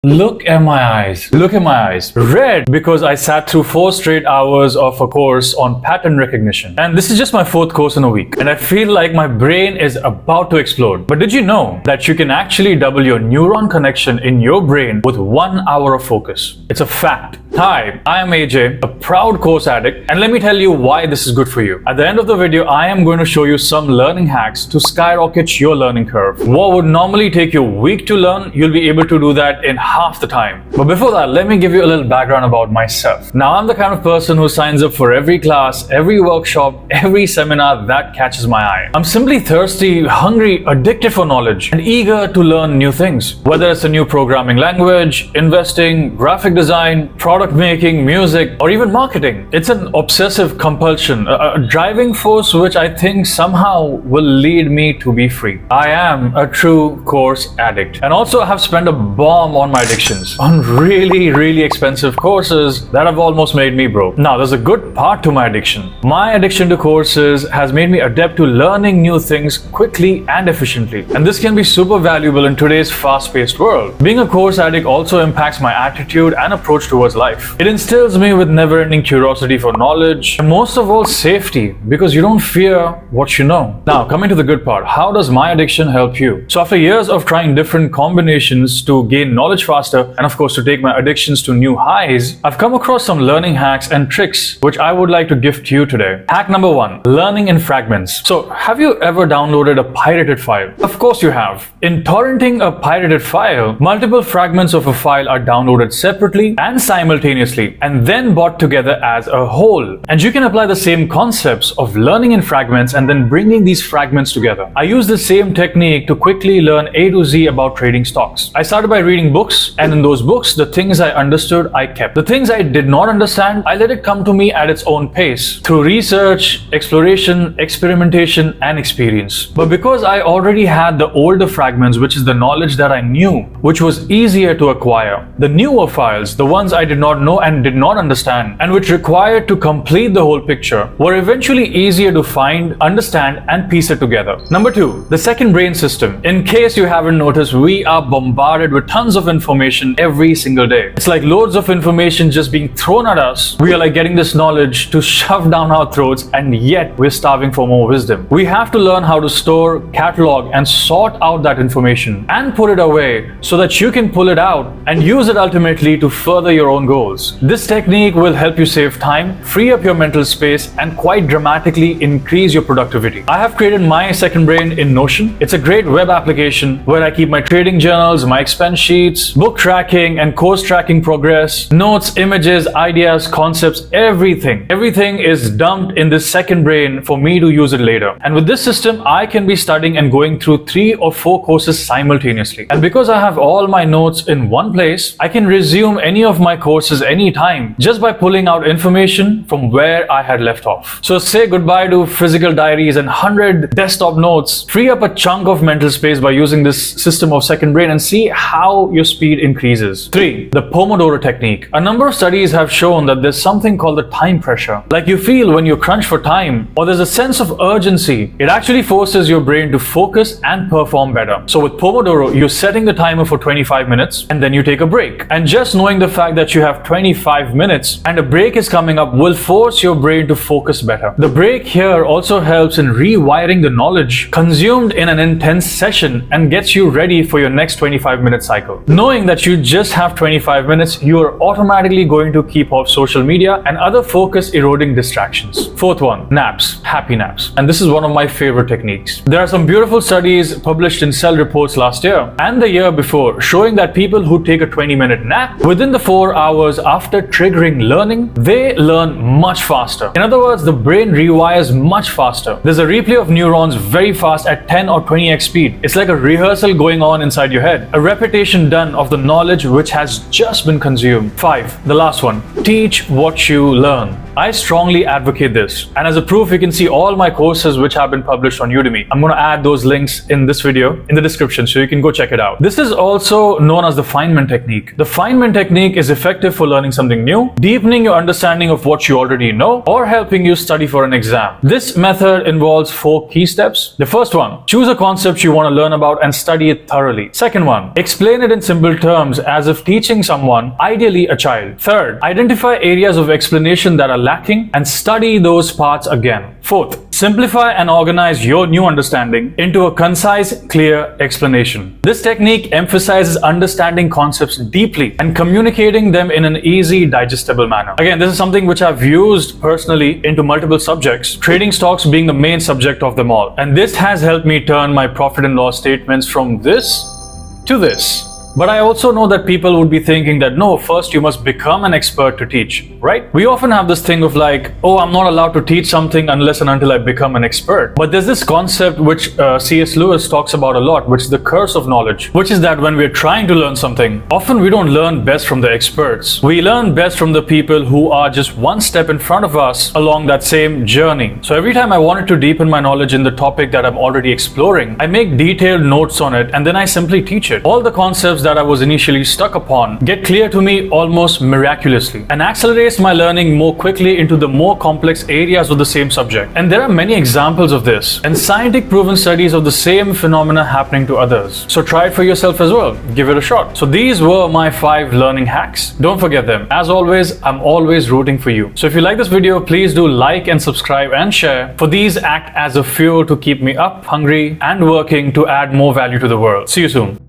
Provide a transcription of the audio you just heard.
Look at my eyes. Look at my eyes. Red because I sat through 4 straight hours of a course on pattern recognition. And this is just my 4th course in a week. And I feel like my brain is about to explode. But did you know that you can actually double your neuron connection in your brain with 1 hour of focus? It's a fact. Hi, I am AJ, a proud course addict, and let me tell you why this is good for you. At the end of the video, I am going to show you some learning hacks to skyrocket your learning curve. What would normally take you a week to learn, you'll be able to do that in half the time. But before that, let me give you a little background about myself. Now, I'm the kind of person who signs up for every class, every workshop, every seminar that catches my eye. I'm simply thirsty, hungry, addicted for knowledge, and eager to learn new things. Whether it's a new programming language, investing, graphic design, product making, music, or even marketing. It's an obsessive compulsion, a driving force which I think somehow will lead me to be free. I am a true course addict, and also have spent a bomb on my addictions, on really expensive courses that have almost made me broke. Now, there's a good part to my addiction. My addiction to courses has made me adept to learning new things quickly and efficiently, and this can be super valuable in today's fast-paced world. Being a course addict also impacts my attitude and approach towards life. It instills me with never-ending curiosity for knowledge, and most of all, safety, because you don't fear what you know. Now, coming to the good part, how does my addiction help you? So after years of trying different combinations to gain knowledge faster, and of course to take my addictions to new highs, I've come across some learning hacks and tricks which I would like to gift to you today. Hack number 1, learning in fragments. So have you ever downloaded a pirated file? Of course you have. In torrenting a pirated file, multiple fragments of a file are downloaded separately and simultaneously, and then brought together as a whole. And you can apply the same concepts of learning in fragments and then bringing these fragments together. I use the same technique to quickly learn A to Z about trading stocks. I started by reading books, and in those books, the things I understood, I kept. The things I did not understand, I let it come to me at its own pace, through research, exploration, experimentation, and experience. But because I already had the older fragments, which is the knowledge that I knew, which was easier to acquire, the newer files, the ones I did not know and did not understand, and which required to complete the whole picture, were eventually easier to find, understand, and piece it together. Number 2, the second brain system. In case you haven't noticed, we are bombarded with tons of information every single day. It's like loads of information just being thrown at us. We are like getting this knowledge to shove down our throats, and yet we're starving for more wisdom. We have to learn how to store, catalog, and sort out that information and put it away so that you can pull it out and use it ultimately to further your own goals. This technique will help you save time, free up your mental space, and quite dramatically increase your productivity. I have created my second brain in Notion. It's a great web application where I keep my trading journals, my expense sheets, book tracking, and course tracking progress, notes, images, ideas, concepts, everything. Everything is dumped in this second brain for me to use it later. And with this system, I can be studying and going through 3 or 4 courses simultaneously. And because I have all my notes in one place, I can resume any of my courses anytime just by pulling out information from where I had left off. So say goodbye to physical diaries and 100 desktop notes. Free up a chunk of mental space by using this system of second brain and see how your speed increases. 3, the Pomodoro technique. A number of studies have shown that there's something called the time pressure. Like you feel when you crunch for time, or there's a sense of urgency. It actually forces your brain to focus and perform better. So with Pomodoro, you're setting the timer for 25 minutes and then you take a break. And just knowing the fact that you have 25 minutes and a break is coming up will force your brain to focus better. The break here also helps in rewiring the knowledge consumed in an intense session and gets you ready for your next 25-minute cycle. Knowing that you just have 25 minutes, you are automatically going to keep off social media and other focus eroding distractions. 4th one, naps, happy naps. And this is one of my favorite techniques. There are some beautiful studies published in Cell Reports last year and the year before showing that people who take a 20-minute nap within the 4 hours after triggering learning, they learn much faster. In other words, the brain rewires much faster. There's a replay of neurons very fast at 10 or 20x speed. It's like a rehearsal going on inside your head, a repetition done of the knowledge which has just been consumed. 5, the last one, teach what you learn. I strongly advocate this. And as a proof, you can see all my courses which have been published on Udemy. I'm going to add those links in this video in the description so you can go check it out. This is also known as the Feynman technique. The Feynman technique is effective for learning something new, deepening your understanding of what you already know, or helping you study for an exam. This method involves 4 key steps. The first one, choose a concept you want to learn about and study it thoroughly. Second one, explain it in simple terms as if teaching someone, ideally a child. Third, identify areas of explanation that are lacking and study those parts again. Fourth, simplify and organize your new understanding into a concise, clear explanation. This technique emphasizes understanding concepts deeply and communicating them in an easy, digestible manner. Again, this is something which I've used personally into multiple subjects, trading stocks being the main subject of them all. And this has helped me turn my profit and loss statements from this to this. But I also know that people would be thinking that no, first you must become an expert to teach, right? We often have this thing of like, oh, I'm not allowed to teach something unless and until I become an expert. But there's this concept which C.S. Lewis talks about a lot, which is the curse of knowledge, which is that when we're trying to learn something, often we don't learn best from the experts. We learn best from the people who are just one step in front of us along that same journey. So every time I wanted to deepen my knowledge in the topic that I'm already exploring, I make detailed notes on it and then I simply teach it. All the concepts that I was initially stuck upon get clear to me almost miraculously and accelerates my learning more quickly into the more complex areas of the same subject. And there are many examples of this and scientific proven studies of the same phenomena happening to others. So try it for yourself as well. Give it a shot. So these were my 5 learning hacks. Don't forget them. As always, I'm always rooting for you. So if you like this video, please do like and subscribe and share, for these act as a fuel to keep me up, hungry and working to add more value to the world. See you soon.